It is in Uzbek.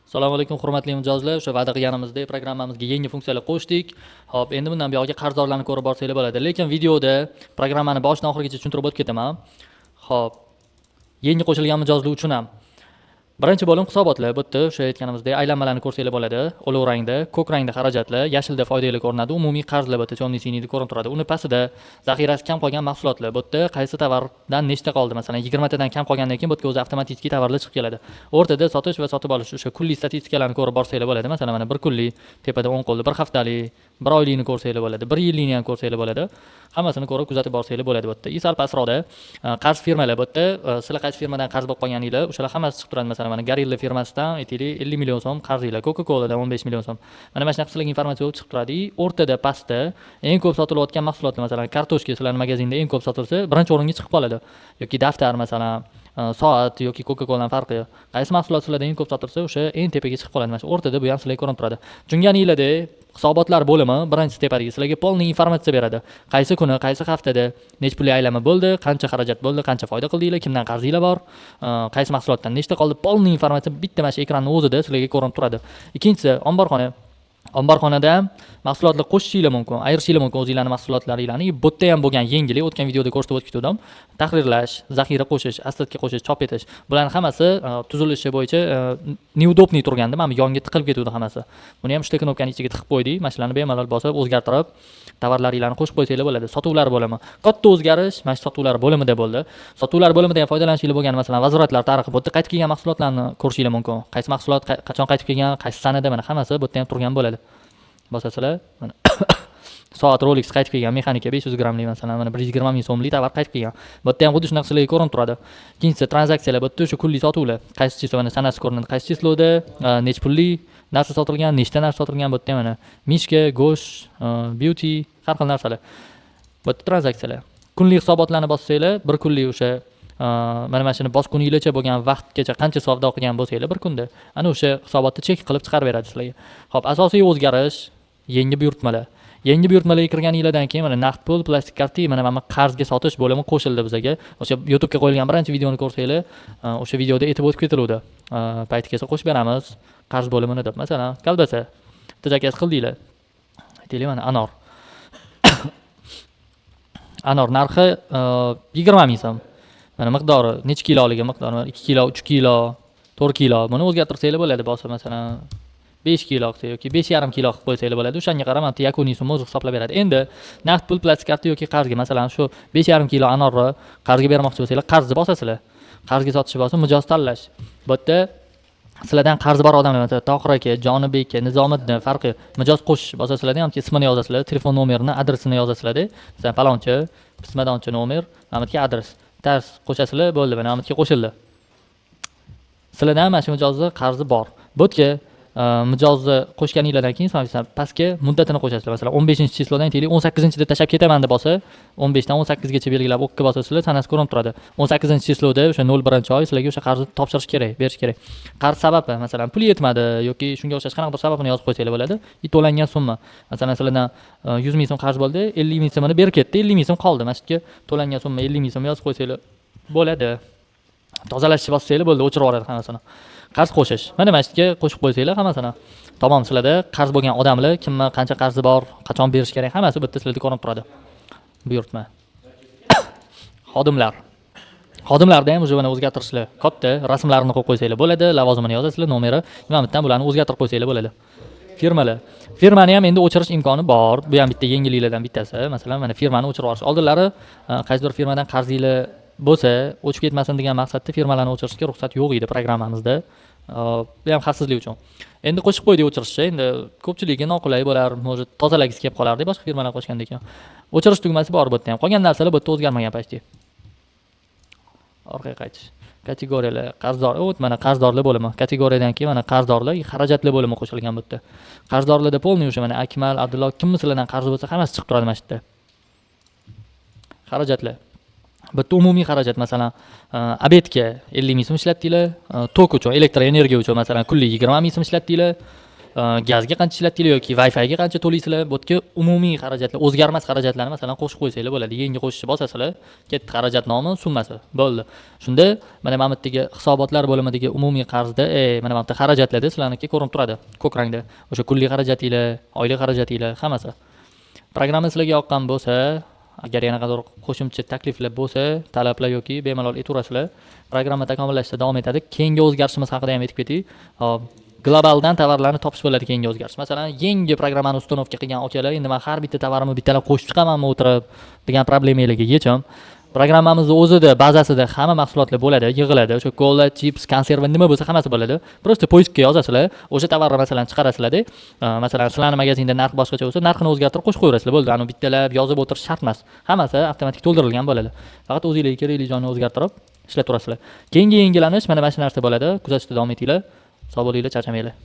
Assalomu alaykum hurmatli mijozlar. O'sha va'da qilganimizdek programmamizga yangi funksiyalar qo'shdik. Xo'p, endi bundan buyog'iga qarzdorlarni ko'rib borsanglar bo'ladi. Lekin videoda programmani boshidan oxirigacha tushuntirib o'tib ketaman. Xo'p, yangi qo'shilgan mijozlar uchun ham birinchi bo'lim hisobotlar. Bu yerda o'sha aytganimizdek aylanmalarni ko'rsanglar bo'ladi. Olov rangda, ko'k rangda xarajatlar, yashilda foydali ko'rinadi. Umumiy qarzlar bu yerda temniy siniyda ko'rinib turadi. Uni pastida zaxirasi kam qolgan mahsulotlar. Bu yerda qaysi tovardan nechta qoldi? Masalan, 20 tadan kam qolgandan keyin bu yerga o'zi avtomatik tovarlar chiqib keladi. O'rtada sotish va sotib olish o'sha kunlik statistikalarni ko'rib borsanglar bo'ladi. Masalan, mana bir kunlik, tepada 10 qo'lli, bir haftalik, bir oylikni ko'rsanglar bo'ladi, bir yillikni ham ko'rsanglar bo'ladi. Hammasini ko'rib kuzatib borsanglar bo'ladi bu yerda. Sal pastroqda qarz firmalar bu yerda sizlar qaysi firmadan qarz olib qolganinglar, o'shalar hammasi chiqib turadi. Masalan, mana Gorilla firmasidan aytaylik 50 million so'm qarzinglar, Coca-Coladan 15 million so'm. Mana shunaqa sizlarga informatsiya bo'lib chiqib turadi. O'rtada pastda eng ko'p sotilayotgan mahsulotlar, masalan, kartoshka sizlarning magazinda eng ko'p sotilsa, birinchi o'ringa chiqib qoladi. Yoki daftar, masalan, soat yoki Coca-Coladan farqi yo'q. Qaysi mahsulot sizlarda eng ko'p sotilsa, o'sha eng tepaga chiqib qoladi. Mana shu o'rtada bu ham sizlarga ko'rinib turadi. Tushunganinglarda hisobotlar bo'limi birinchi tepadagi sizlarga polniy informatsiya beradi. Qaysi kuni, qaysi haftada nechta pulli aylanma bo'ldi, qancha xarajat bo'ldi, qancha foyda qildinglar, kimdan qarzinglar bor, qaysi mahsulotdan nechta qoldi, polniy informatsiya bitta mana shu ekranning o'zida sizlarga ko'rinib turadi. Ikkinchisi, omborxonada ham mahsulotlar qo'shishinglar mumkin, ayirishinglar mumkin o'zingizlarning mahsulotlaringlarni. Bu yerda ham bo'lgan yangilik o'tgan videoda ko'rsatib o'tgandim. Tahrirlash, zaxira qo'shish, aslatga qo'shish, chop etish. Bularning hammasi tuzilishi bo'yicha neudobniy turganda, mana yonga tiqilib ketuvdi hammasi. Buni ham 3 ta knopkani ichiga tiqib qo'ydik. Mana shularni bemalol bosib o'zgartirib, tovarlaringlarni qo'shib qo'ysanglar bo'ladi. Sotuvlar bo'limi. Katta o'zgarish mana shu sotuvlar bo'limida bo'ldi. Sotuvlar bo'limida ham foydalanishingiz bo'lgan, masalan, vazoratlar tarixi, bu yerda qaytib kelgan mahsulotlarni ko'rishingiz mumkin. Qaysi mahsulot qachon qaytib kelgan, qaysi sanada, mana hammasi bu yerda ham turgan bo'ladi. Bosasizlar, mana soat Rolex qaytib kelgan, mexanika 500 grammlik, masalan, mana 120 ming so'mlik tovar qaytib kelgan. Bu yerda ham xuddi shunaqa sizlarga ko'rinib turadi. Ikkinchisi, tranzaksiyalar. Bu yerda o'sha kunlik sotuvlar, qaysi chislovni sanasi ko'rinadi, qaysi chislovda nech pullik narsa sotilgan, nechta narsa sotilgan. Bu yerda mana mishka, go'sht, beauty, har xil narsalar. Bu yerda tranzaksiyalar. Kunlik hisobotlarni bossanglar, bir kunlik o'sha mana shuni bosquninglarcha bo'lgan vaqtgacha qancha savdo qilgan bo'lsanglar bir kunda, ana o'sha hisobotni chek qilib chiqarib beradi sizlarga. Xo'p, asosiy o'zgarish yangi buyurtmalar. Yangi buyurtmalarga kirganinglardan keyin mana naqd pul, plastik karta, mana qarzga sotish bo'limi qo'shildi bizga. O'sha YouTube'ga qo'yilgan birinchi videoni ko'rsanglar, o'sha videoda aytib o'tib ketiluvdi. Payti kelsa qo'shib beramiz qarz bo'limini deb. Masalan, kolbasa tizakasi qildinglar. Aytaylik, mana anor. Anor narxi 20 ming so'm. Mana miqdori necha kiloligi miqdori? 2 kilo, 3 kilo, 4 kilo. Buni o'zgartirsanglar bo'ladi. Bo'lsa masalan 5 kilo yoki 5,5 kilo qilib qo'ysanglar bo'ladi. O'shanga qarab ham yakuniy summa o'zi hisoblab beradi. Endi naqd pul, plastik karta yoki qarzga, masalan, shu 5,5 kilo anorni qarzga bermoqchi bo'lsanglar, qarzni bosasizlar. Qarzga sotish bo'lsa, mijoz tanlash. Bu yerda sizlardan qarzi bor odamlar, masalan, Tohir aka, Jonibek aka, Nizomiddin farqi mijoz qo'shish bosasizlarda ham ismini yozasizlar, telefon nomerini, adresini yozasizlar. Masalan, palonchi, pismadonchi nomer, mana adres. Tars qo'shasizlar, bo'ldi, mana amatga qo'shildi. Sizlarda ham mana shu mijozni qarzi bor. Bu yerga mijozni qo'shganinglardan keyin pastga muddatini qo'shasizlar. Masalan, 15-chislodan aytaylik 18-da tashlab ketaman deb bo'lsa, 15dan 18gacha belgilab o'qqa bosasizlar, sanasi ko'rinib turadi. 18-chisloda o'sha 01-oy sizlarga o'sha qarzni topshirish kerak, berish kerak. Qarz sababi, masalan, pul yetmadi yoki shunga o'xshash qanaqadir sababini yozib qo'ysanglar bo'ladi. To'langan summa. Masalan, sizlardan 100 ming so'm qarz bo'ldi, 50 ming so'mini berib ketdi, 50 ming so'm qoldi. Mana shu yerga to'langan summa 50 ming so'm yozib qo'ysanglar bo'ladi. Tozalashni bossanglar bo'ldi, o'chirib yuboradi hammasini. Qarz qo'shish. Mana shu yerga qo'shib qo'ysanglar hammasini. Tamom, sizlarda qarz bo'lgan odamlar, kimga qancha qarzi bor, qachon berish kerak, hammasi bu yerda sizlarda ko'rinib turadi. Buyurtma. Xodimlar. Xodimlarda ham o'zini o'zgartirishlar katta, rasmlarini qo'yib qo'ysanglar bo'ladi, lavozimini yozasizlar, nomeri, mana bittadan bularni o'zgartirib qo'ysanglar bo'ladi. Firmalar. Firmani ham endi o'chirish imkoni bor. Bu ham bitta yangiliklardan bittasi. Masalan, mana firmani o'chirib olish. Oldinlari qaysidir firmadan qarzinglar bo'lsa, o'chib ketmasin degan maqsadda firmalarni o'chirishga ruxsat yo'q edi programmamizda. Bu ham xavfsizlik uchun. Endi qo'shib qo'ydik o'chirishni. Endi ko'pchilikga noqulay bo'lar, может, tozalagisi kelib qolardi boshqa firmalar qo'shgandan keyin. O'chirish tugmasi bor bu yerda ham. Qolgan narsalar bu yerda o'zgarmagan pastda. Orqaga qaytish. Kategoriyalar, qarzdor, mana qarzdorlar bo'limi. Kategoriyadan keyin mana qarzdorlar, xarajatlar bo'limi qo'shilgan bu yerda. Qarzdorlarda polniy o'sha mana Akmal, Abdullo kim sizlardan qarzi bo'lsa, hammasi chiqib turadi mana shu yerda. Xarajatlar. Bu yerda umumiy xarajat, masalan, obedga 50 ming so'm ishlatdinglar, tok uchun, elektr energiya uchun masalan kunlik 20 ming so'm ishlatdinglar, gazga qancha ishlatinglar yoki Wi-Fi ga qancha to'laysizlar, bu yerga umumiy xarajatlar, o'zgarmas xarajatlarni masalan qo'shib qo'ysanglar bo'ladi. Yangi qo'shishni bosasizlar, ketdi xarajat nomi, summasi. Bo'ldi. Shunda mana bu yerdagi hisobotlar bo'limidagi umumiy qarzda, mana bu yerda xarajatlarda sizlarniki ko'rinib turadi, ko'k rangda. O'sha kunlik xarajatinglar, oylik xarajatinglar, hammasi. Programma sizlarga yoqqan bo'lsa, agar yana qadar qo'shimcha takliflar bo'lsa, talablar yoki bemalol aytaverasizlar. Programma takomillashishda davom etadi. Keyingi o'zgarishimiz haqida ham aytib ketdik. Hop, globaldan tovarlarni topish bo'ladi keyingi o'zgarish. Masalan, yangi programmani uстановка qilgan akalar, endi men har bitta tovarimni bittalab qo'shib chiqamanmi o'tirib degan problemalarga yechim. Programmamizning o'zida, bazasida hamma mahsulotlar bo'ladi, yig'iladi. O'sha kola, chips, konserva nima bo'lsa hammasi bo'ladi. Просто poiskga yozasizlar, o'sha tovarni masalan chiqarasizlar-da. Masalan, sizlarning magazinda narx boshqacha bo'lsa, narxini o'zgartirib qo'shib qo'yaverasizlar. Bo'ldi, ani bittalab yozib o'tirish shart emas. Hammasi avtomatik to'ldirilgan bo'ladi. Faqat o'zingizga kerakli joyni o'zgartirib ishlaturasizlar. Keyingi yangilanish mana shu narsa bo'ladi. Kuzatishda davom etinglar. Sog' bo'linglar, charchamanglar.